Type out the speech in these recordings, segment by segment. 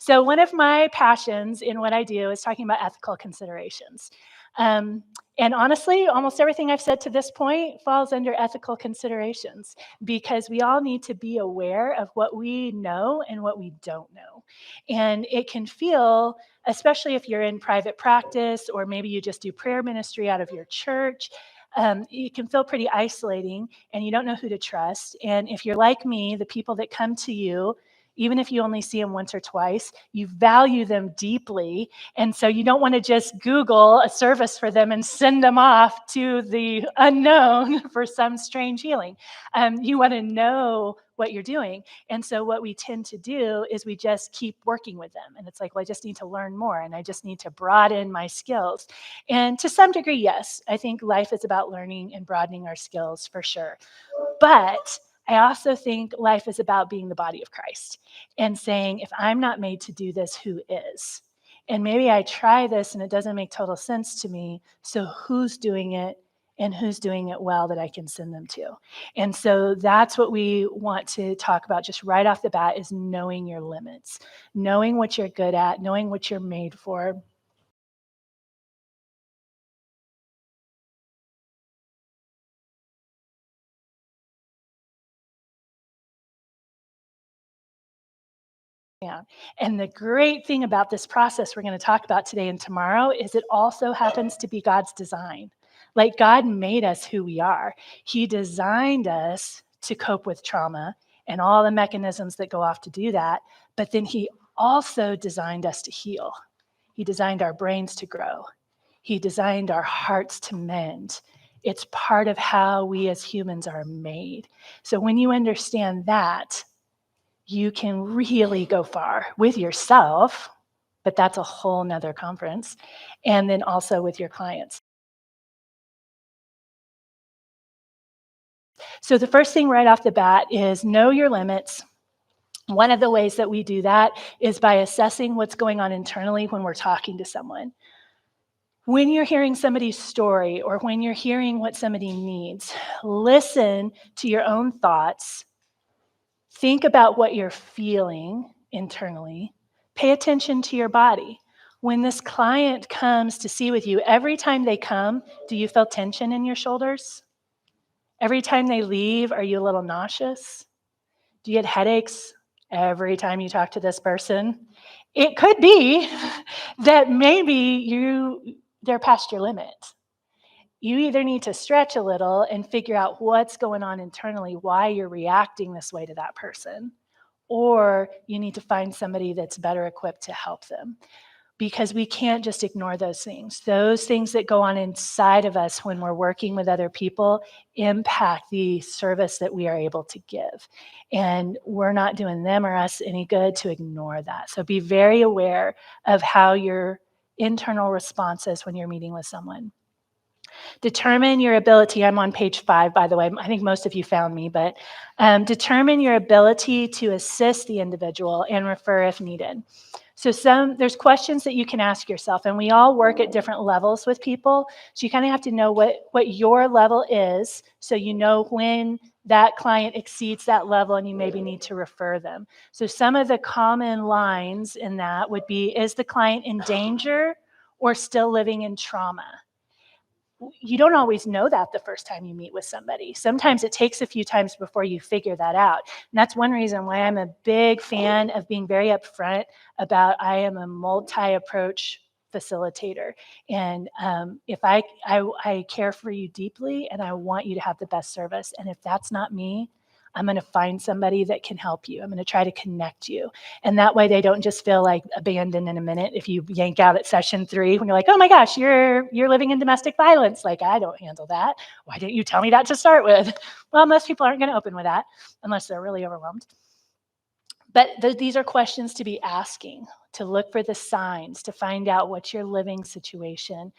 So one of my passions in what I do is talking about ethical considerations. Um, and honestly, almost everything I've said to this point falls under ethical considerations because we all need to be aware of what we know and what we don't know. And it can feel, especially if you're in private practice or maybe you just do prayer ministry out of your church, it can feel pretty isolating and you don't know who to trust. And if you're like me, the people that come to you, even if you only see them once or twice, you value them deeply. And so you don't want to just Google a service for them and send them off to the unknown for some strange healing. You want to know what you're doing. And so what we tend to do is we just keep working with them. And it's like, well, I just need to learn more and I just need to broaden my skills. And to some degree, yes, I think life is about learning and broadening our skills for sure. But I also think life is about being the body of Christ and saying, if I'm not made to do this, who is? And maybe I try this and it doesn't make total sense to me. So who's doing it and who's doing it well that I can send them to? And so that's what we want to talk about just right off the bat is knowing your limits, knowing what you're good at, knowing what you're made for. Yeah. And the great thing about this process we're going to talk about today and tomorrow is it also happens to be God's design. Like God made us who we are. He designed us to cope with trauma and all the mechanisms that go off to do that. But then he also designed us to heal. He designed our brains to grow. He designed our hearts to mend. It's part of how we as humans are made. So when you understand that, you can really go far with yourself, but that's a whole nother conference, and then also with your clients. So the first thing right off the bat is know your limits. One of the ways that we do that is by assessing what's going on internally when we're talking to someone. When you're hearing somebody's story or when you're hearing what somebody needs, listen to your own thoughts. Think about what you're feeling internally. Pay attention to your body. When this client comes to see with you, every time they come, do you feel tension in your shoulders? Every time they leave, are you a little nauseous? Do you get headaches every time you talk to this person? It could be that maybe they're past your limit. You either need to stretch a little and figure out what's going on internally, why you're reacting this way to that person, or you need to find somebody that's better equipped to help them. Because we can't just ignore those things. Those things that go on inside of us when we're working with other people impact the service that we are able to give. And we're not doing them or us any good to ignore that. So be very aware of how your internal response is when you're meeting with someone. Determine your ability. I'm on page 5, by the way. I think most of you found me, but determine your ability to assist the individual and refer if needed. So there's questions that you can ask yourself, and we all work at different levels with people. So you kind of have to know what your level is, so you know when that client exceeds that level and you maybe need to refer them. So some of the common lines in that would be, is the client in danger or still living in trauma? You don't always know that the first time you meet with somebody. Sometimes it takes a few times before you figure that out. And that's one reason why I'm a big fan of being very upfront about I am a multi-approach facilitator. And if I care for you deeply and I want you to have the best service. And if that's not me, I'm going to find somebody that can help you. I'm going to try to connect you. And that way they don't just feel like abandoned in a minute if you yank out at session 3 when you're like, oh my gosh, you're living in domestic violence. Like, I don't handle that. Why didn't you tell me that to start with? Well, most people aren't going to open with that unless they're really overwhelmed. But these are questions to be asking, to look for the signs, to find out what's your living situation,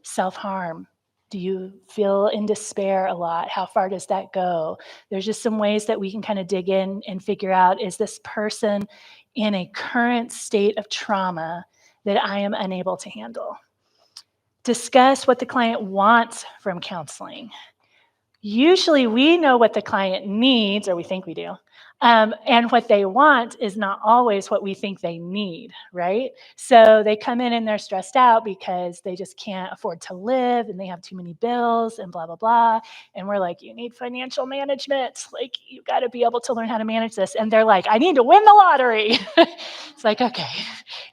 self-harm. Do you feel in despair a lot? How far does that go? There's just some ways that we can kind of dig in and figure out, is this person in a current state of trauma that I am unable to handle? Discuss what the client wants from counseling. Usually we know what the client needs, or we think we do. And what they want is not always what we think they need, right? So they come in and they're stressed out because they just can't afford to live and they have too many bills and blah, blah, blah. And we're like, you need financial management. Like, you got to be able to learn how to manage this. And they're like, I need to win the lottery. It's like, okay,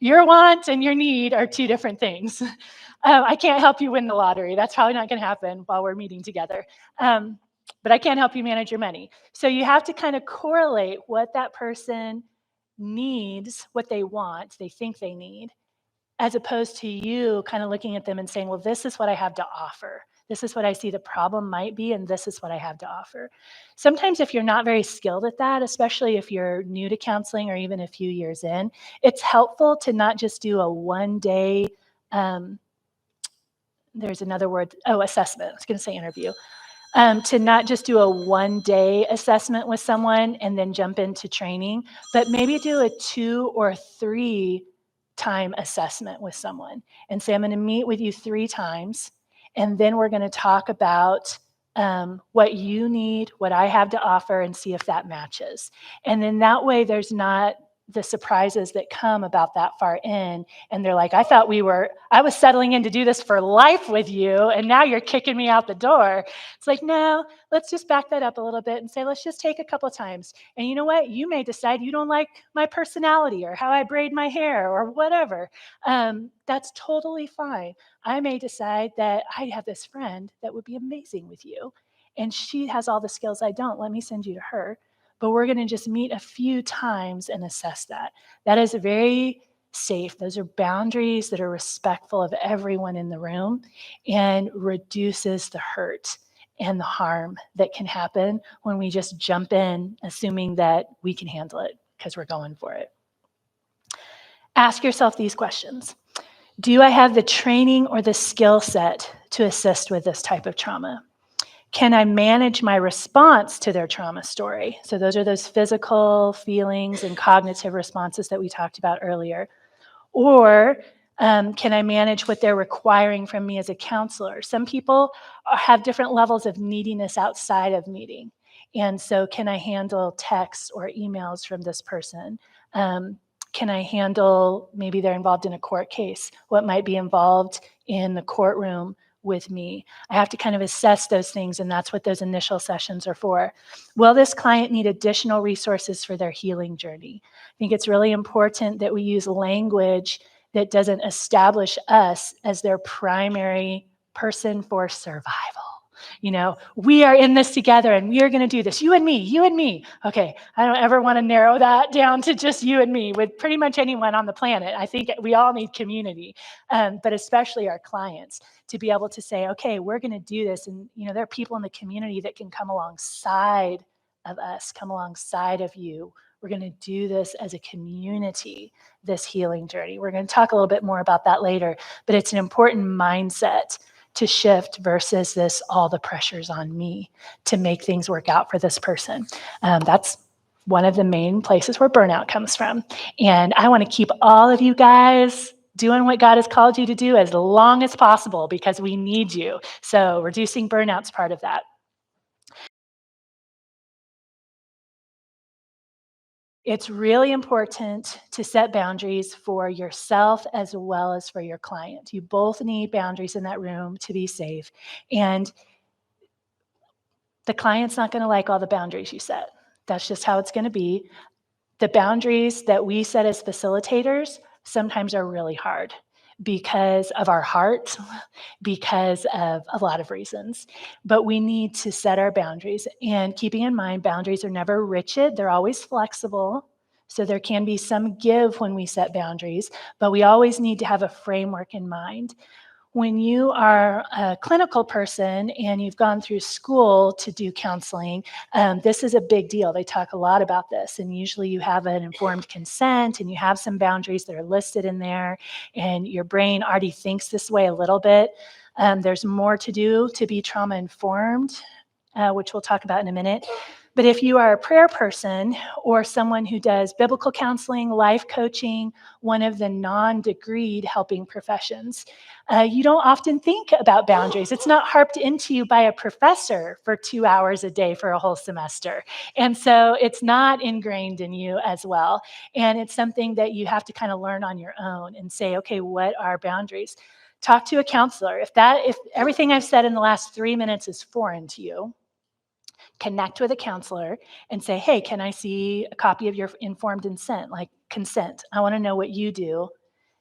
your want and your need are two different things. I can't help you win the lottery. That's probably not going to happen while we're meeting together. But I can't help you manage your money. So you have to kind of correlate what that person needs, what they want, they think they need, as opposed to you kind of looking at them and saying, well, this is what I have to offer. This is what I see the problem might be, and this is what I have to offer. Sometimes if you're not very skilled at that, especially if you're new to counseling or even a few years in, it's helpful to not just do a one-day, there's another word, assessment. I was going to say interview. To not just do a one-day assessment with someone and then jump into training, but maybe do a 2 or 3 time assessment with someone and say, I'm going to meet with you 3 times, and then we're going to talk about what you need, what I have to offer, and see if that matches. And then that way there's not the surprises that come about that far in, and they're like, I was settling in to do this for life with you, and now you're kicking me out the door. It's like, no, let's just back that up a little bit and say, let's just take a couple of times. And you know what? You may decide you don't like my personality or how I braid my hair or whatever. That's totally fine. I may decide that I have this friend that would be amazing with you, and she has all the skills I don't. Let me send you to her. But we're going to just meet a few times and assess that. That is very safe. Those are boundaries that are respectful of everyone in the room and reduces the hurt and the harm that can happen when we just jump in assuming that we can handle it because we're going for it. Ask yourself these questions. Do I have the training or the skill set to assist with this type of trauma? Can I manage my response to their trauma story? So those are those physical feelings and cognitive responses that we talked about earlier. Or can I manage what they're requiring from me as a counselor? Some people have different levels of neediness outside of meeting. And so can I handle texts or emails from this person? Can I handle, maybe they're involved in a court case, what might be involved in the courtroom with me? I have to kind of assess those things, and that's what those initial sessions are for. Will this client need additional resources for their healing journey? I think it's really important that we use language that doesn't establish us as their primary person for survival. You know, we are in this together and we are going to do this. You and me, you and me. Okay, I don't ever want to narrow that down to just you and me with pretty much anyone on the planet. I think we all need community, but especially our clients, to be able to say, okay, we're going to do this. And, you know, there are people in the community that can come alongside of us, come alongside of you. We're going to do this as a community, this healing journey. We're going to talk a little bit more about that later, but it's an important mindset to shift versus this, all the pressure's on me to make things work out for this person. That's one of the main places where burnout comes from. And I want to keep all of you guys doing what God has called you to do as long as possible because we need you. So reducing burnout's part of that. It's really important to set boundaries for yourself as well as for your client. You both need boundaries in that room to be safe. And the client's not going to like all the boundaries you set. That's just how it's going to be. The boundaries that we set as facilitators sometimes are really hard because of our heart, because of a lot of reasons. But we need to set our boundaries. And keeping in mind, boundaries are never rigid, they're always flexible. So there can be some give when we set boundaries, but we always need to have a framework in mind. When you are a clinical person and you've gone through school to do counseling, this is a big deal. They talk a lot about this, and usually you have an informed consent and you have some boundaries that are listed in there, and your brain already thinks this way a little bit. There's more to do to be trauma informed, which we'll talk about in a minute. But if you are a prayer person or someone who does biblical counseling, life coaching, one of the non-degreed helping professions, you don't often think about boundaries. It's not harped into you by a professor for 2 hours a day for a whole semester. And so it's not ingrained in you as well. And it's something that you have to kind of learn on your own and say, okay, what are boundaries? Talk to a counselor. If everything I've said in the last 3 minutes is foreign to you, connect with a counselor and say, hey, can I see a copy of your informed consent? Like consent. I want to know what you do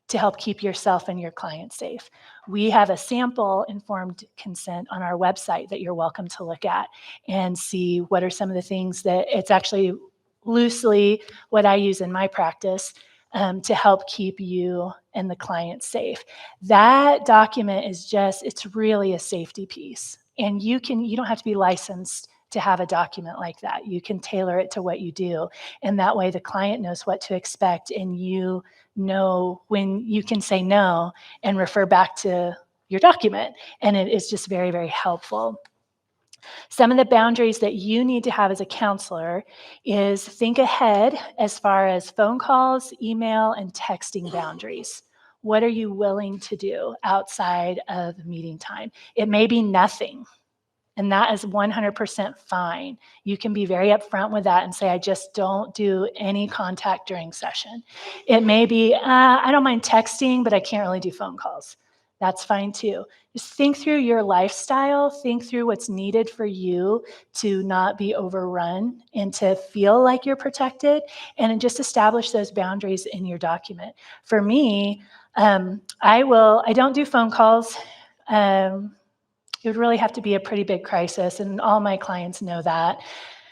to help keep yourself and your client safe. We have a sample informed consent on our website that you're welcome to look at and see what are some of the things that it's actually loosely what I use in my practice to help keep you and the client safe. That document is it's really a safety piece. And you don't have to be licensed to have a document like that. You can tailor it to what you do. And that way the client knows what to expect and you know when you can say no and refer back to your document. And it is just very, very helpful. Some of the boundaries that you need to have as a counselor is think ahead as far as phone calls, email, and texting boundaries. What are you willing to do outside of meeting time? It may be nothing. And that is 100% fine. You can be very upfront with that and say, I just don't do any contact during session. It may be, I don't mind texting, but I can't really do phone calls. That's fine too. Just think through your lifestyle, think through what's needed for you to not be overrun and to feel like you're protected, and just establish those boundaries in your document. For me, I don't do phone calls. It would really have to be a pretty big crisis, and all my clients know that.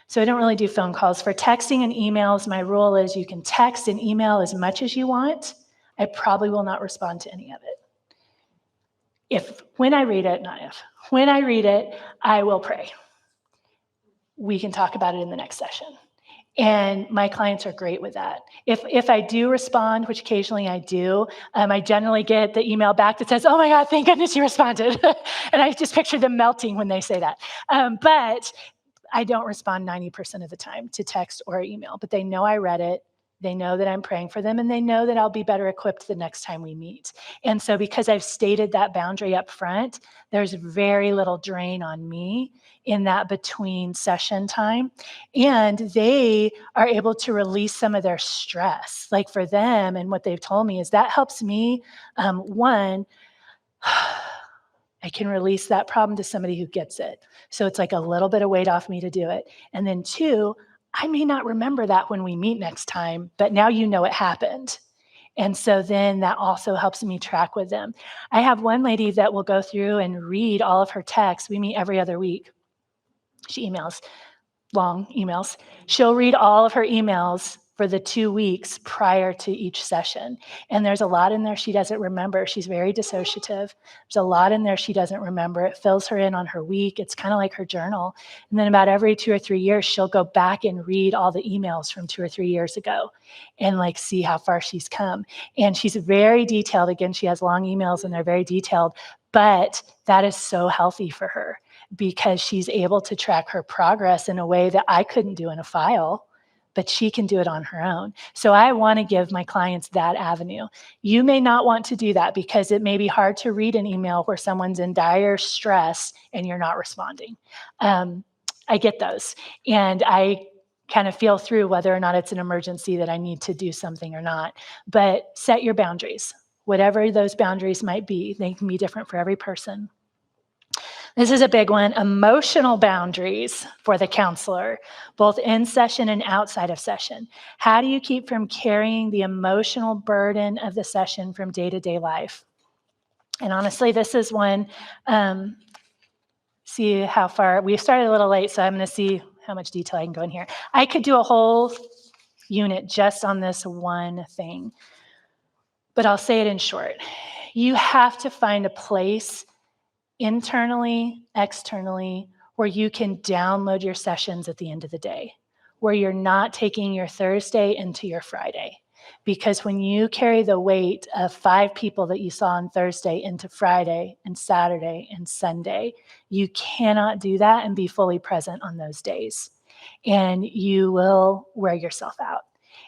So I don't really do phone calls. For texting and emails, my rule is you can text and email as much as you want. I probably will not respond to any of it. When I read it, I will pray. We can talk about it in the next session. And my clients are great with that. If I do respond, which occasionally I do, I generally get the email back that says, oh my God, thank goodness you responded. And I just picture them melting when they say that. But I don't respond 90% of the time to text or email, but they know I read it. They know that I'm praying for them, and they know that I'll be better equipped the next time we meet. And so because I've stated that boundary up front, there's very little drain on me in that between session time. And they are able to release some of their stress. Like for them, and what they've told me is that helps me, one, I can release that problem to somebody who gets it. So it's like a little bit of weight off me to do it. And then two, I may not remember that when we meet next time, but now you know it happened. And so then that also helps me track with them. I have one lady that will go through and read all of her texts. We meet every other week. She emails, long emails. She'll read all of her emails for the 2 weeks prior to each session. And there's a lot in there she doesn't remember. She's very dissociative. There's a lot in there she doesn't remember. It fills her in on her week. It's kind of like her journal. And then about every 2 or 3 years, she'll go back and read all the emails from 2 or 3 years ago and like see how far she's come. And she's very detailed. Again, she has long emails and they're very detailed, but that is so healthy for her because she's able to track her progress in a way that I couldn't do in a file, but she can do it on her own. So I want to give my clients that avenue. You may not want to do that because it may be hard to read an email where someone's in dire stress and you're not responding. I get those. And I kind of feel through whether or not it's an emergency that I need to do something or not. But set your boundaries. Whatever those boundaries might be, they can be different for every person. This is a big one, emotional boundaries for the counselor, both in session and outside of session. How do you keep from carrying the emotional burden of the session from day-to-day life? And honestly, this is one, see how far, we started a little late, so I'm gonna see how much detail I can go in here. I could do a whole unit just on this one thing, but I'll say it in short. You have to find a place internally, externally, where you can download your sessions at the end of the day, where you're not taking your Thursday into your Friday. Because when you carry the weight of 5 people that you saw on Thursday into Friday and Saturday and Sunday, you cannot do that and be fully present on those days. and you will wear yourself out.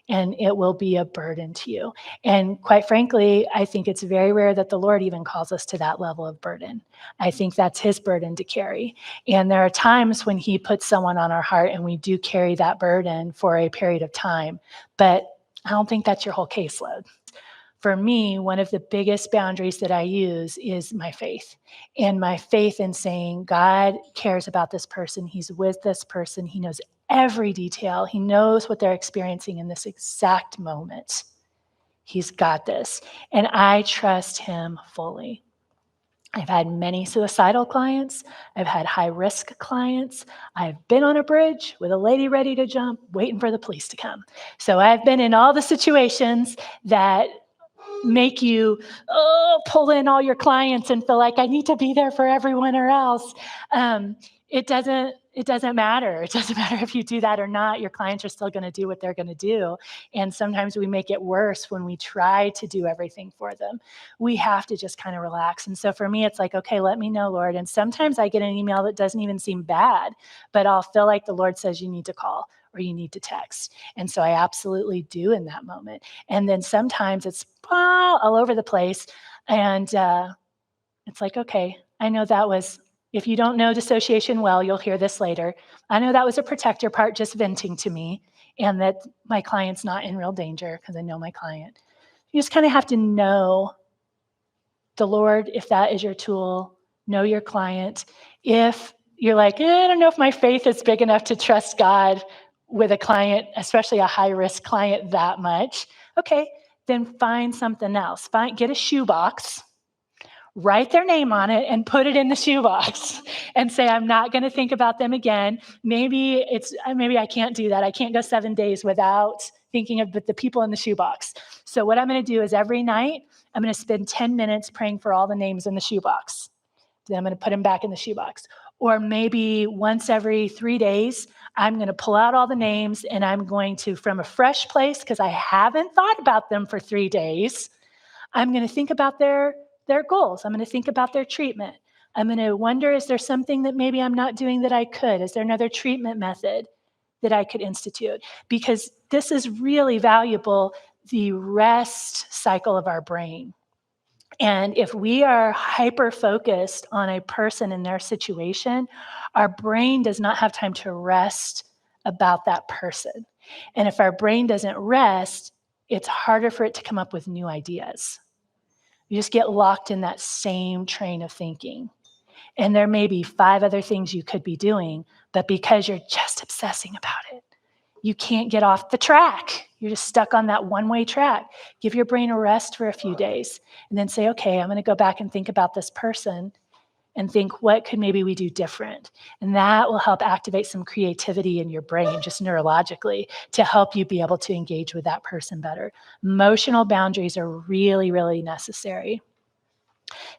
And it will be a burden to you. And quite frankly, I think it's very rare that the Lord even calls us to that level of burden. I think that's his burden to carry. And there are times when he puts someone on our heart and we do carry that burden for a period of time. But I don't think that's your whole caseload. For me, one of the biggest boundaries that I use is my faith. And my faith in saying, God cares about this person. He's with this person. He knows every detail. He knows what they're experiencing in this exact moment. He's got this. And I trust him fully. I've had many suicidal clients. I've had high-risk clients. I've been on a bridge with a lady ready to jump, waiting for the police to come. So I've been in all the situations that make you pull in all your clients and feel like I need to be there for everyone or else. It doesn't matter. It doesn't matter if you do that or not. Your clients are still going to do what they're going to do. And sometimes we make it worse when we try to do everything for them. We have to just kind of relax. And so for me, it's like, okay, let me know, Lord. And sometimes I get an email that doesn't even seem bad, but I'll feel like the Lord says you need to call or you need to text. And so I absolutely do in that moment. And then sometimes it's all over the place. And it's like, okay, I know that was, if you don't know dissociation well, you'll hear this later. I know that was a protector part just venting to me and that my client's not in real danger because I know my client. You just kind of have to know the Lord, if that is your tool, know your client. If you're like, I don't know if my faith is big enough to trust God with a client, especially a high-risk client that much, okay, then find something else. Get a shoebox, write their name on it and put it in the shoebox and say, I'm not going to think about them again. Maybe I can't do that. I can't go 7 days without thinking of the people in the shoebox. So what I'm going to do is every night, I'm going to spend 10 minutes praying for all the names in the shoebox. Then I'm going to put them back in the shoebox. Or maybe once every 3 days, I'm going to pull out all the names and I'm going to, from a fresh place, because I haven't thought about them for 3 days, I'm going to think about their goals. I'm going to think about their treatment. I'm going to wonder, is there something that maybe I'm not doing that I could? Is there another treatment method that I could institute? Because this is really valuable, the rest cycle of our brain. And if we are hyper-focused on a person and their situation, our brain does not have time to rest about that person. And if our brain doesn't rest, it's harder for it to come up with new ideas. You just get locked in that same train of thinking. And there may be 5 other things you could be doing, but because you're just obsessing about it, you can't get off the track. You're just stuck on that one-way track. Give your brain a rest for a few days and then say, okay, I'm going to go back and think about this person and think, what could maybe we do different? And that will help activate some creativity in your brain, just neurologically, to help you be able to engage with that person better. Emotional boundaries are really, really necessary.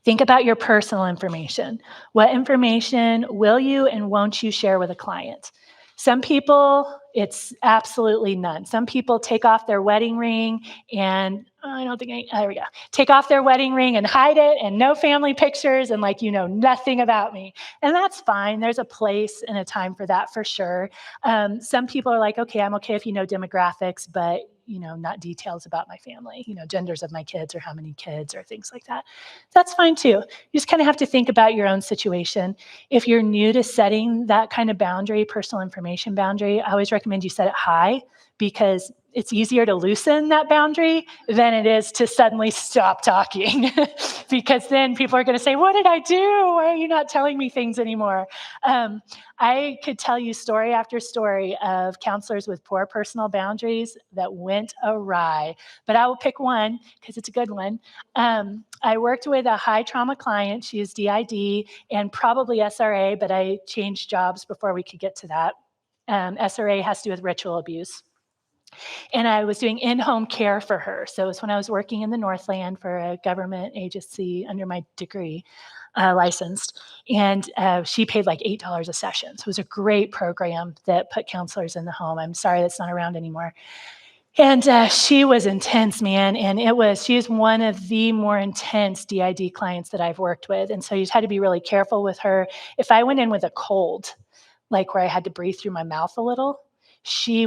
Think about your personal information. What information will you and won't you share with a client? Some people, it's absolutely none. Some people take off their wedding ring and, there we go. Take off their wedding ring and hide it and no family pictures and like, you know nothing about me. And that's fine. There's a place and a time for that for sure. Some people are like, okay, I'm okay if you know demographics, but not details about my family, genders of my kids or how many kids or things like that. That's fine too. You just kind of have to think about your own situation. If you're new to setting that kind of boundary, personal information boundary, I always recommend you set it high because it's easier to loosen that boundary than it is to suddenly stop talking because then people are going to say, what did I do? Why are you not telling me things anymore? I could tell you story after story of counselors with poor personal boundaries that went awry, but I will pick one because it's a good one. I worked with a high trauma client. She is DID and probably SRA, but I changed jobs before we could get to that. SRA has to do with ritual abuse. And I was doing in-home care for her. So it was when I was working in the Northland for a government agency under my degree, licensed. And she paid like $8 a session. So it was a great program that put counselors in the home. I'm sorry that's not around anymore. And she was intense, man. And she is one of the more intense DID clients that I've worked with. And so you just had to be really careful with her. If I went in with a cold, like where I had to breathe through my mouth a little, she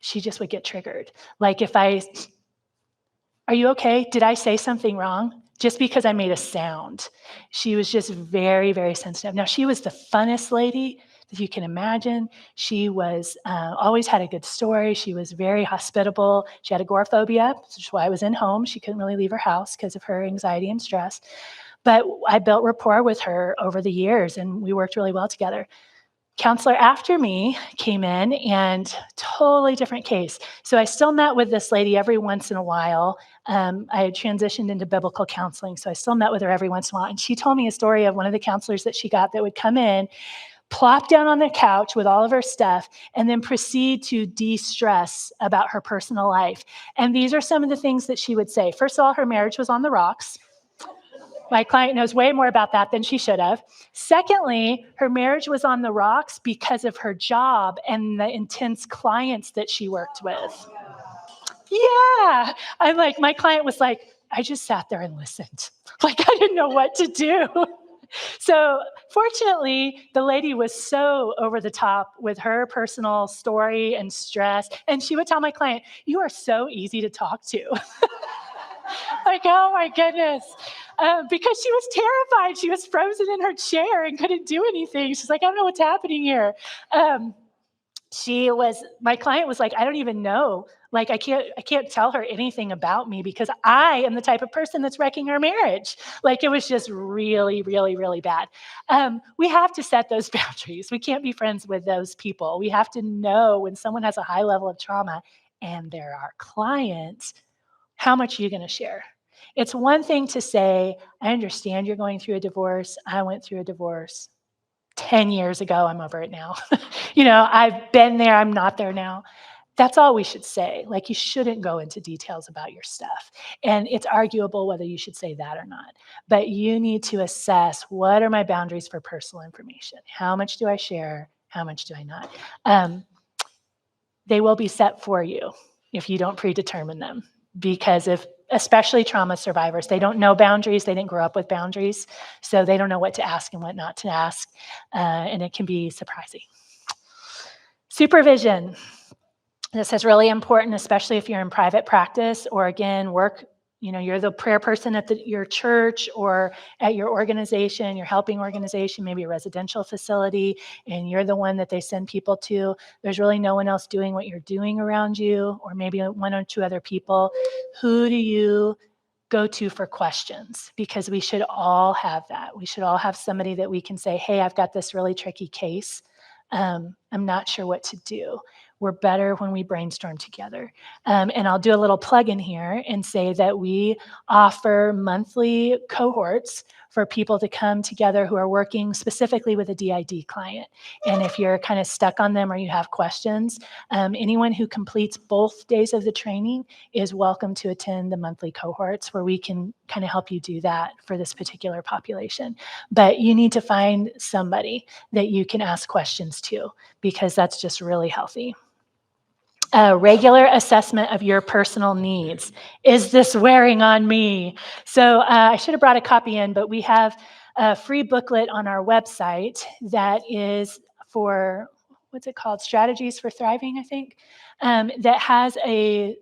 just would get triggered. Like if are you okay? Did I say something wrong? Just because I made a sound. She was just very, very sensitive. Now, she was the funnest lady that you can imagine. She was always had a good story. She was very hospitable. She had agoraphobia, which is why I was in home. She couldn't really leave her house because of her anxiety and stress. But I built rapport with her over the years, and we worked really well together. Counselor after me came in, and totally different case. So I still met with this lady every once in a while. I had transitioned into biblical counseling, so I still met with her every once in a while. And she told me a story of one of the counselors that she got that would come in, plop down on the couch with all of her stuff, and then proceed to de-stress about her personal life. And these are some of the things that she would say. First of all, her marriage was on the rocks. My client knows way more about that than she should have. Secondly, her marriage was on the rocks because of her job and the intense clients that she worked with. Yeah. I'm like, my client was like, I just sat there and listened. Like, I didn't know what to do. So fortunately, the lady was so over the top with her personal story and stress. And she would tell my client, you are so easy to talk to. Like, oh my goodness. Because she was terrified. She was frozen in her chair and couldn't do anything. She's like, I don't know what's happening here. My client was like, I don't even know. Like, I can't tell her anything about me because I am the type of person that's wrecking her marriage. Like, it was just really, really, really bad. We have to set those boundaries. We can't be friends with those people. We have to know when someone has a high level of trauma and they're our clients, how much are you going to share? It's one thing to say, I understand you're going through a divorce. I went through a divorce 10 years ago. I'm over it now. I've been there. I'm not there now. That's all we should say. Like, you shouldn't go into details about your stuff. And it's arguable whether you should say that or not. But you need to assess, what are my boundaries for personal information? How much do I share? How much do I not? They will be set for you if you don't predetermine them. Because especially trauma survivors, they don't know boundaries. They didn't grow up with boundaries. So they don't know what to ask and what not to ask. And it can be surprising. Supervision. This is really important, especially if you're in private practice or, again, work. You're the prayer person at your church or at your organization, your helping organization, maybe a residential facility, and you're the one that they send people to. There's really no one else doing what you're doing around you, or maybe one or two other people. Who do you go to for questions? Because we should all have that. We should all have somebody that we can say, hey, I've got this really tricky case. I'm not sure what to do. We're better when we brainstorm together. And I'll do a little plug in here and say that we offer monthly cohorts for people to come together who are working specifically with a DID client. And if you're kind of stuck on them or you have questions, anyone who completes both days of the training is welcome to attend the monthly cohorts, where we can kind of help you do that for this particular population. But you need to find somebody that you can ask questions to, because that's just really healthy. Regular assessment of your personal needs. Is this wearing on me? So I should have brought a copy in, but we have a free booklet on our website that is for, what's it called? Strategies for Thriving, I think, that has a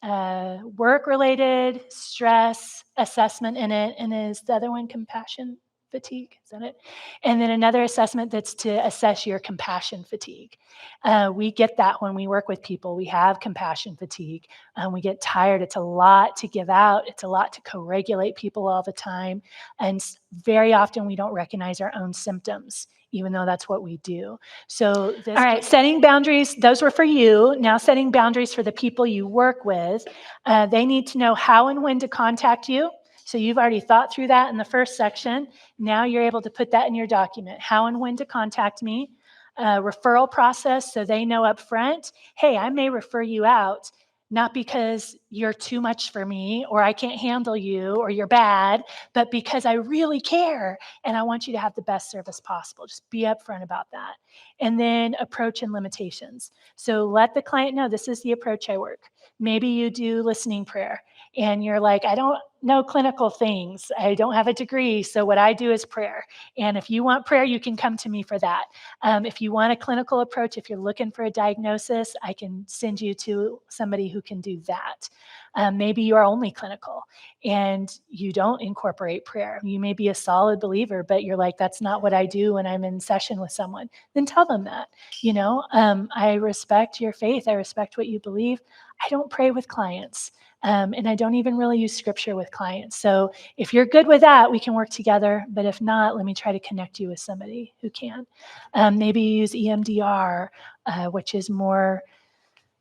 work-related stress assessment in it. And is the other one compassion fatigue? Is that it? And then another assessment that's to assess your compassion fatigue. We get that when we work with people. We have compassion fatigue. We get tired. It's a lot to give out. It's a lot to co-regulate people all the time. And very often we don't recognize our own symptoms, even though that's what we do. So all right, setting boundaries, those were for you. Now setting boundaries for the people you work with. They need to know how and when to contact you. So you've already thought through that in the first section. Now you're able to put that in your document. How and when to contact me. Referral process, so they know up front, hey, I may refer you out, not because you're too much for me, or I can't handle you, or you're bad, but because I really care and I want you to have the best service possible. Just be upfront about that. And then approach and limitations. So let the client know this is the approach I work. Maybe you do listening prayer and you're like, I don't know clinical things. I don't have a degree. So what I do is prayer. And if you want prayer, you can come to me for that. If you want a clinical approach, if you're looking for a diagnosis, I can send you to somebody who can do that. Maybe you are only clinical and you don't incorporate prayer. You may be a solid believer, but you're like, that's not what I do when I'm in session with someone. Then tell them that. I respect your faith. I respect what you believe. I don't pray with clients. And I don't even really use scripture with clients. So if you're good with that, we can work together. But if not, let me try to connect you with somebody who can. Maybe you use EMDR, which is more,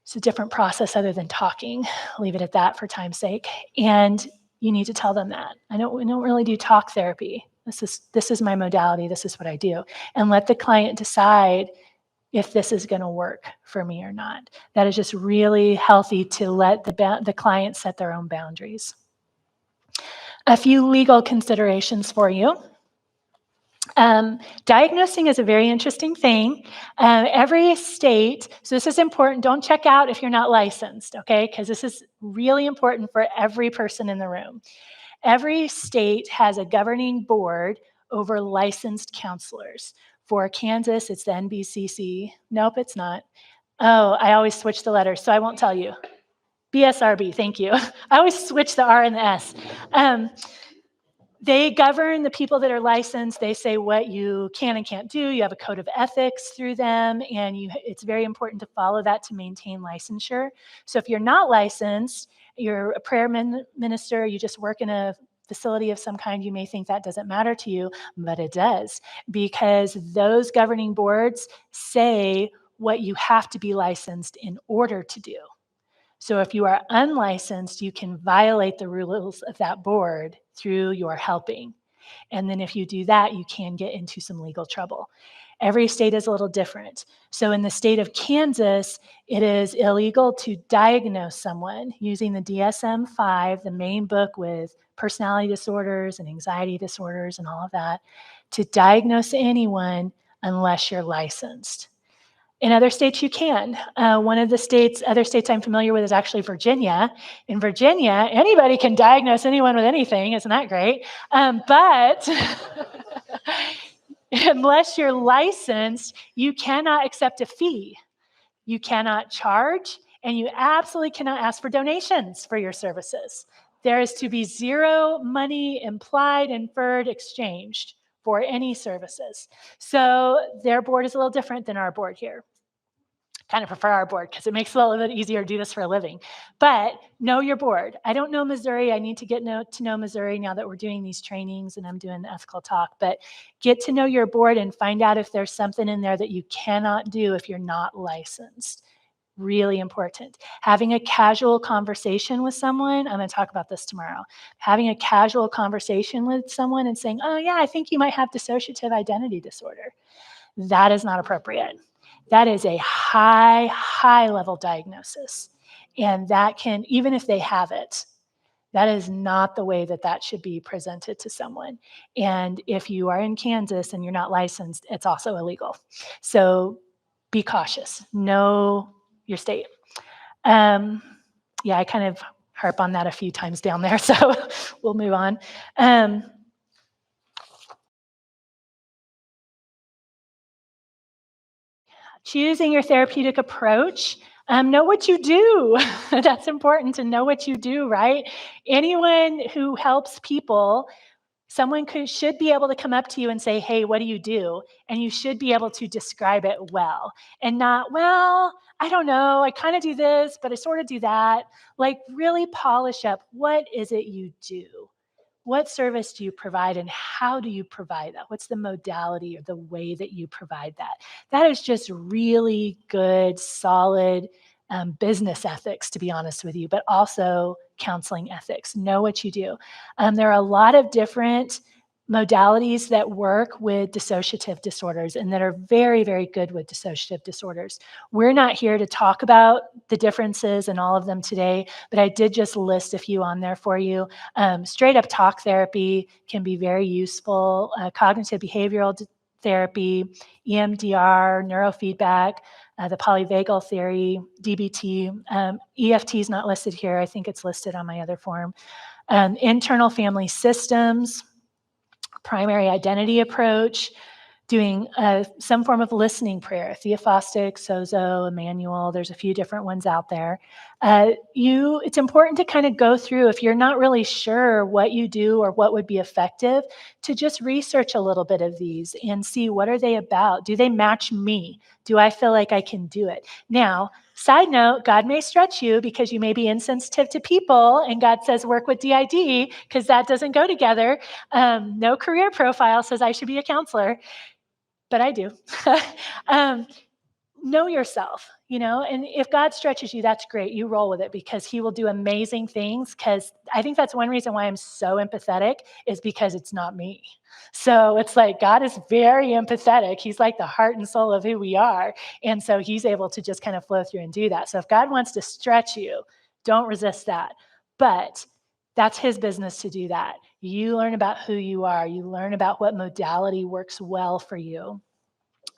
it's a different process other than talking. I'll leave it at that for time's sake. And you need to tell them that. We don't really do talk therapy. This is my modality. This is what I do. And let the client decide if this is going to work for me or not. That is just really healthy to let the client set their own boundaries. A few legal considerations for you. Diagnosing is a very interesting thing. Every state, so this is important, don't check out if you're not licensed, okay? Because this is really important for every person in the room. Every state has a governing board over licensed counselors. For Kansas, it's the NBCC. Nope, it's not. Oh, I always switch the letters, so I won't tell you. BSRB, thank you. I always switch the R and the S. They govern the people that are licensed. They say what you can and can't do. You have a code of ethics through them, and it's very important to follow that to maintain licensure. So if you're not licensed, you're a prayer minister, you just work in a facility of some kind, you may think that doesn't matter to you, but it does, because those governing boards say what you have to be licensed in order to do. So if you are unlicensed, you can violate the rules of that board through your helping. And then if you do that, you can get into some legal trouble. Every state is a little different. So in the state of Kansas, it is illegal to diagnose someone using the DSM-5, the main book with personality disorders and anxiety disorders and all of that, to diagnose anyone unless you're licensed. In other states, you can. One of the other states I'm familiar with is actually Virginia. In Virginia, anybody can diagnose anyone with anything. Isn't that great? But unless you're licensed, you cannot accept a fee. You cannot charge, and you absolutely cannot ask for donations for your services. There is to be zero money implied, inferred, exchanged for any services. So their board is a little different than our board here. Kind of prefer our board because it makes it a little bit easier to do this for a living. But know your board. I don't know Missouri. I need to get to know Missouri now that we're doing these trainings and I'm doing the ethical talk. But get to know your board and find out if there's something in there that you cannot do if you're not licensed. Really important. Having a casual conversation with someone, I'm going to talk about this tomorrow. Having a casual conversation with someone and saying, oh yeah, I think you might have dissociative identity disorder. That is not appropriate. That is a high level diagnosis. And that can, even if they have it, that is not the way that should be presented to someone. And if you are in Kansas and you're not licensed, it's also illegal. So be cautious. Know your state. Yeah, I kind of harp on that a few times down there, so we'll move on. Choosing your therapeutic approach. Know what you do. That's important to know what you do, right? Anyone who helps people, someone should be able to come up to you and say, hey, what do you do? And you should be able to describe it well and not, well, I don't know, I kind of do this, but I sort of do that. Like really polish up, what is it you do? What service do you provide and how do you provide that? What's the modality or the way that you provide that? That is just really good, solid business ethics, to be honest with you, but also counseling ethics. Know what you do. There are a lot of different modalities that work with dissociative disorders and that are very, very good with dissociative disorders. We're not here to talk about the differences in all of them today, but I did just list a few on there for you. Straight up talk therapy can be very useful. Cognitive behavioral therapy, EMDR, neurofeedback, the polyvagal theory, DBT. EFT is not listed here. I think it's listed on my other form. Internal family systems, primary identity approach, doing some form of listening prayer, Theophostic, Sozo, Emmanuel. There's a few different ones out there. It's important to kind of go through, if you're not really sure what you do or what would be effective, to just research a little bit of these and see what are they about. Do they match me? Do I feel like I can do it? Now, side note, God may stretch you because you may be insensitive to people, and God says work with DID because that doesn't go together. No career profile says I should be a counselor, but I do. um, know yourself, and if God stretches you, that's great. You roll with it because he will do amazing things. Because I think that's one reason why I'm so empathetic is because it's not me. So it's like God is very empathetic. He's like the heart and soul of who we are. And so he's able to just kind of flow through and do that. So if God wants to stretch you, don't resist that. But that's his business to do that. You learn about who you are. You learn about what modality works well for you,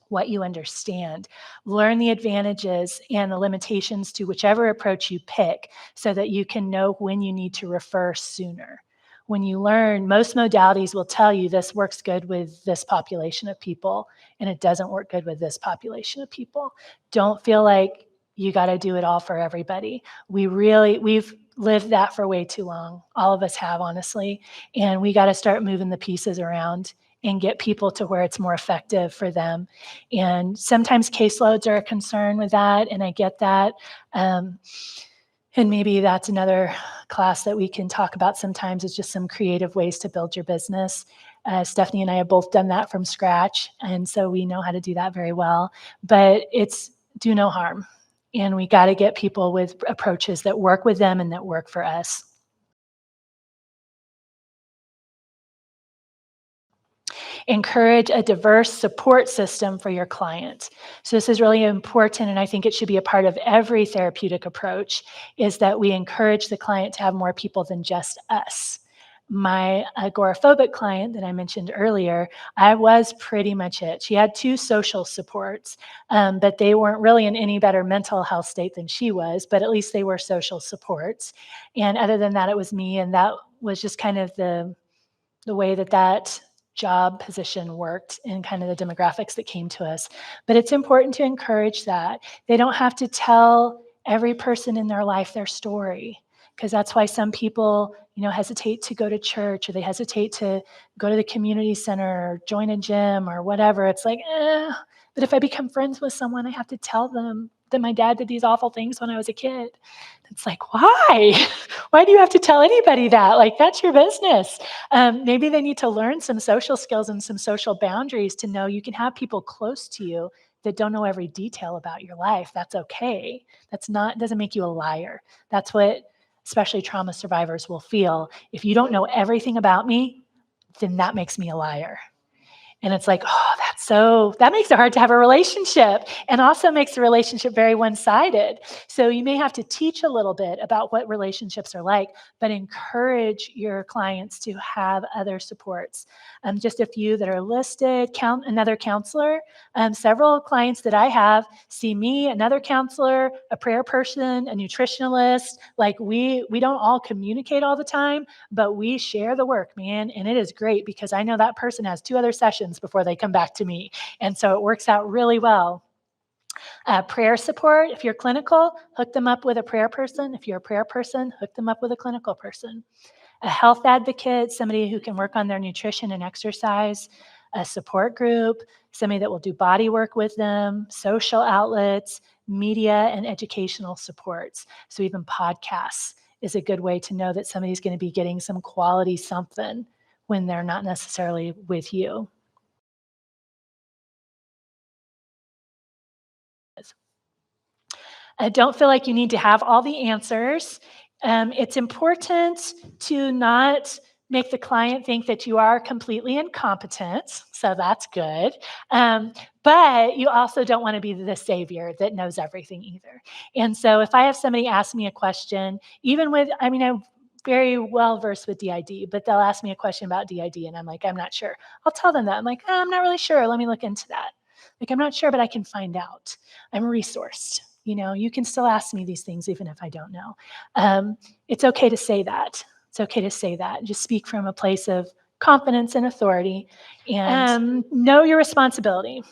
what you understand. Learn the advantages and the limitations to whichever approach you pick so that you can know when you need to refer sooner. When you learn, most modalities will tell you this works good with this population of people and it doesn't work good with this population of people. Don't feel like you got to do it all for everybody. We've lived that for way too long. All of us have, honestly, and we got to start moving the pieces around and get people to where it's more effective for them. And sometimes caseloads are a concern with that, and I get that. And maybe that's another class that we can talk about sometimes, is just some creative ways to build your business. Stephanie and I have both done that from scratch, and so we know how to do that very well. But it's do no harm. And we got to get people with approaches that work with them and that work for us. Encourage a diverse support system for your client. So this is really important, and I think it should be a part of every therapeutic approach, is that we encourage the client to have more people than just us. My agoraphobic client that I mentioned earlier, I was pretty much it. She had 2 social supports, but they weren't really in any better mental health state than she was, but at least they were social supports. And other than that, it was me, and that was just kind of the way that job position worked and kind of the demographics that came to us. But it's important to encourage that. They don't have to tell every person in their life their story, because that's why some people, hesitate to go to church, or they hesitate to go to the community center or join a gym or whatever. It's like, but if I become friends with someone, I have to tell them that my dad did these awful things when I was a kid. It's like, why? Why do you have to tell anybody that? Like, that's your business. Maybe they need to learn some social skills and some social boundaries to know you can have people close to you that don't know every detail about your life. That's okay. Doesn't make you a liar. That's what especially trauma survivors will feel. If you don't know everything about me, then that makes me a liar. And it's like, that makes it hard to have a relationship, and also makes the relationship very one-sided. So you may have to teach a little bit about what relationships are like, but encourage your clients to have other supports. Just a few that are listed: another counselor. Several clients that I have see me, another counselor, a prayer person, a nutritionalist. Like, we don't all communicate all the time, but we share the work, man. And it is great because I know that person has 2 other sessions before they come back to me. And so it works out really well. Prayer support: if you're clinical, hook them up with a prayer person. If you're a prayer person, hook them up with a clinical person. A health advocate, somebody who can work on their nutrition and exercise. A support group, somebody that will do body work with them. Social outlets, media, and educational supports. So even podcasts is a good way to know that somebody's going to be getting some quality something when they're not necessarily with you. Don't feel like you need to have all the answers. It's important to not make the client think that you are completely incompetent, so that's good. But you also don't want to be the savior that knows everything either. And so if I have somebody ask me a question, even with, I'm very well versed with DID, but they'll ask me a question about DID and I'm like, I'm not sure. I'll tell them that. I'm like, I'm not really sure. Let me look into that. Like, I'm not sure, but I can find out. I'm resourced. You can still ask me these things even if I don't know. It's okay to say that. It's okay to say that. Just speak from a place of confidence and authority, and know your responsibility.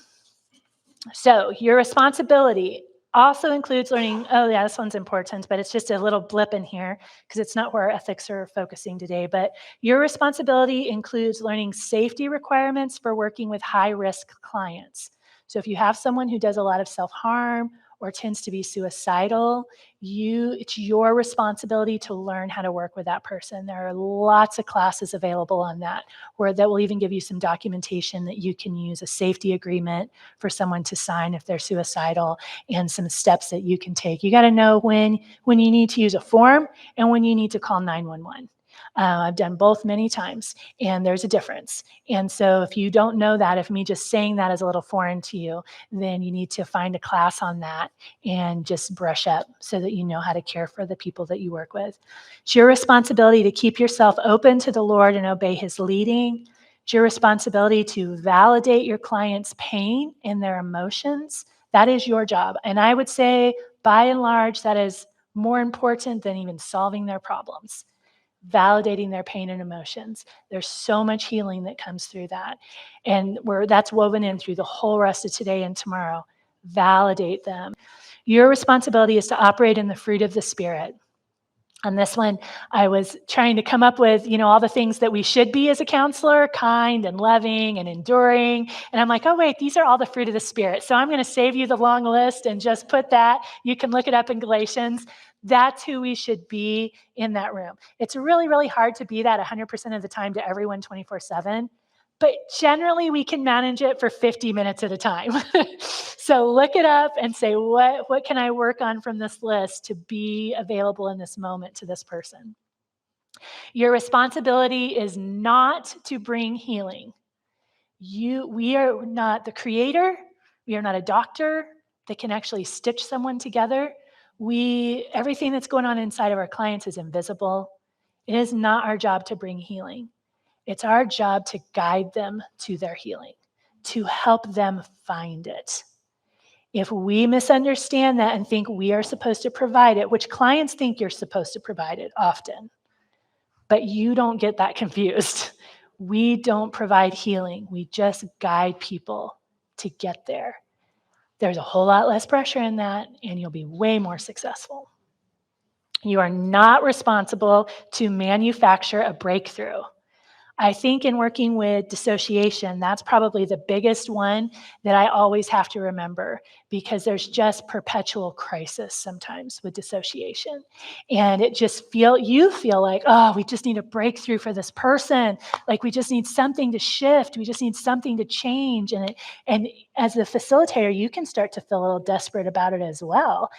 So your responsibility also includes learning, oh yeah, this one's important, but it's just a little blip in here because it's not where our ethics are focusing today. But your responsibility includes learning safety requirements for working with high-risk clients. So if you have someone who does a lot of self-harm or tends to be suicidal, it's your responsibility to learn how to work with that person. There are lots of classes available on that, that will even give you some documentation that you can use, a safety agreement for someone to sign if they're suicidal, and some steps that you can take. You got to know when you need to use a form and when you need to call 911. I've done both many times, and there's a difference. And so if you don't know that, if me just saying that is a little foreign to you, then you need to find a class on that and just brush up so that you know how to care for the people that you work with. It's your responsibility to keep yourself open to the Lord and obey his leading. It's your responsibility to validate your client's pain and their emotions. That is your job. And I would say, by and large, that is more important than even solving their problems. Validating their pain and emotions. There's so much healing that comes through that. And that's woven in through the whole rest of today and tomorrow. Validate them. Your responsibility is to operate in the fruit of the Spirit. On this one, I was trying to come up with, all the things that we should be as a counselor, kind and loving and enduring. And I'm like, oh, wait, these are all the fruit of the Spirit. So I'm going to save you the long list and just put that. You can look it up in Galatians. That's who we should be in that room. It's really, really hard to be that 100% of the time to everyone 24/7. But generally, we can manage it for 50 minutes at a time. So look it up and say, what can I work on from this list to be available in this moment to this person? Your responsibility is not to bring healing. We are not the creator. We are not a doctor that can actually stitch someone together. Everything that's going on inside of our clients is invisible. It is not our job to bring healing. It's our job to guide them to their healing, to help them find it. If we misunderstand that and think we are supposed to provide it, which clients think you're supposed to provide it often, but you don't get that confused. We don't provide healing. We just guide people to get there. There's a whole lot less pressure in that, and you'll be way more successful. You are not responsible to manufacture a breakthrough. I think in working with dissociation, that's probably the biggest one that I always have to remember, because there's just perpetual crisis sometimes with dissociation. And you feel like, oh, we just need a breakthrough for this person. Like we just need something to shift. We just need something to change. And as the facilitator, you can start to feel a little desperate about it as well.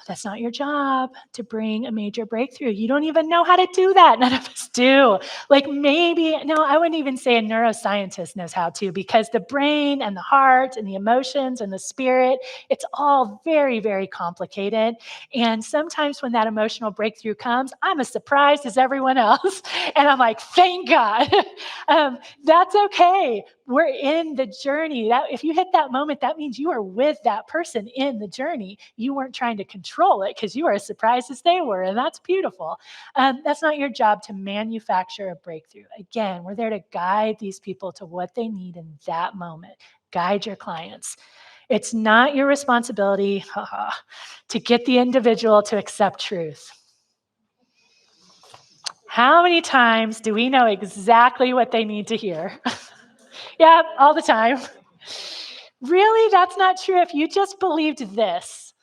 That's not your job to bring a major breakthrough. You don't even know how to do that. None of us do. I wouldn't even say a neuroscientist knows how to, because the brain and the heart and the emotions and the spirit, it's all very, very complicated. And sometimes when that emotional breakthrough comes, I'm as surprised as everyone else. And I'm like, thank God. That's okay. We're in the journey. If you hit that moment, that means you are with that person in the journey. You weren't trying to control it because you were as surprised as they were, and that's beautiful. That's not your job to manufacture a breakthrough. Again, we're there to guide these people to what they need in that moment. Guide your clients. It's not your responsibility to get the individual to accept truth. How many times do we know exactly what they need to hear? Yeah, all the time. Really, that's not true. If you just believed this,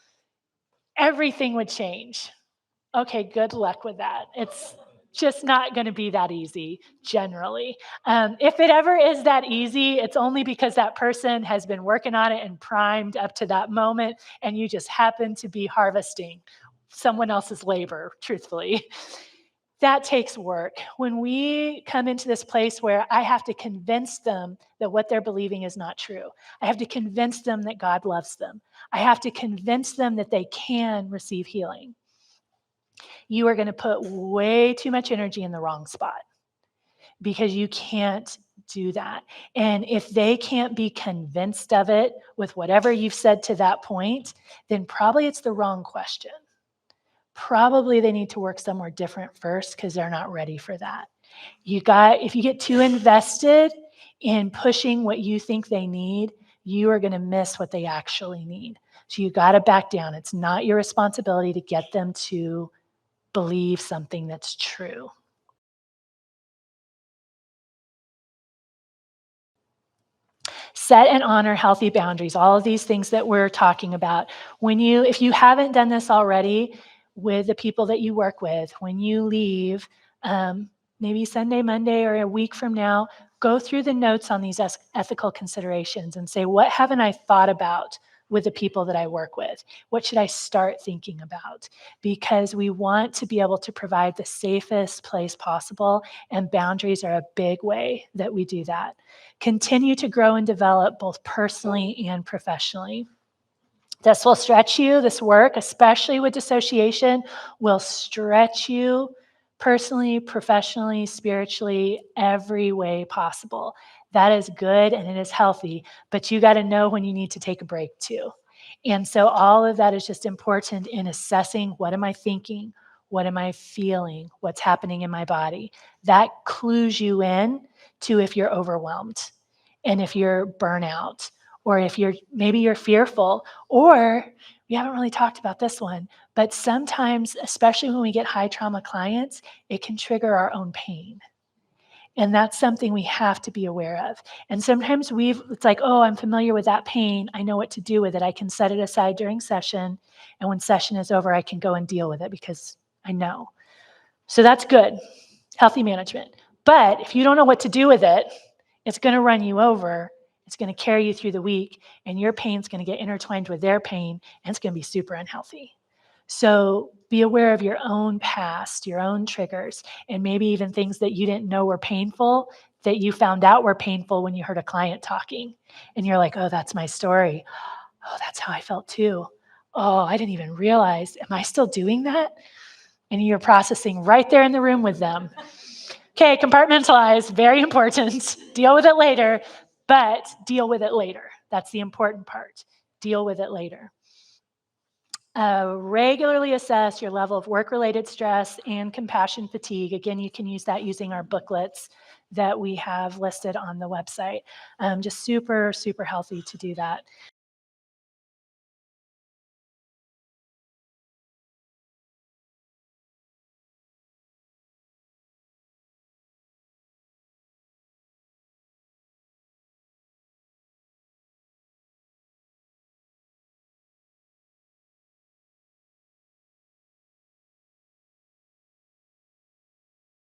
everything would change. Okay, good luck with that. It's just not going to be that easy, generally. If it ever is that easy, it's only because that person has been working on it and primed up to that moment, and you just happen to be harvesting someone else's labor, truthfully. That takes work. When we come into this place where I have to convince them that what they're believing is not true, I have to convince them that God loves them, I have to convince them that they can receive healing, you are going to put way too much energy in the wrong spot because you can't do that. And if they can't be convinced of it with whatever you've said to that point, then probably it's the wrong question. Probably they need to work somewhere different first because they're not ready for that. If you get too invested in pushing what you think they need, you are going to miss what they actually need. So you got to back down. It's not your responsibility to get them to believe something that's true. Set and honor healthy boundaries, all of these things that we're talking about. If you haven't done this already with the people that you work with, when you leave, maybe Sunday, Monday, or a week from now, go through the notes on these ethical considerations and say, what haven't I thought about with the people that I work with? What should I start thinking about? Because we want to be able to provide the safest place possible, and boundaries are a big way that we do that. Continue to grow and develop both personally and professionally. This will stretch you. This work, especially with dissociation, will stretch you personally, professionally, spiritually, every way possible. That is good and it is healthy, but you got to know when you need to take a break too. And so all of that is just important in assessing, what am I thinking? What am I feeling? What's happening in my body? That clues you in to if you're overwhelmed and if you're burnout, or if maybe you're fearful, or we haven't really talked about this one, but sometimes, especially when we get high trauma clients, it can trigger our own pain. And that's something we have to be aware of. And sometimes it's like, oh, I'm familiar with that pain. I know what to do with it. I can set it aside during session. And when session is over, I can go and deal with it because I know. So that's good, healthy management. But if you don't know what to do with it, it's going to run you over. It's going to carry you through the week, and your pain's going to get intertwined with their pain, and it's going to be super unhealthy. So be aware of your own past, your own triggers, and maybe even things that you didn't know were painful that you found out were painful when you heard a client talking. And you're like, oh, that's my story. Oh, that's how I felt too. Oh, I didn't even realize. Am I still doing that? And you're processing right there in the room with them. Okay, compartmentalize, very important. Deal with it later, but deal with it later. That's the important part. Deal with it later. Regularly assess your level of work-related stress and compassion fatigue. Again, you can use that using our booklets that we have listed on the website. Just super, super healthy to do that.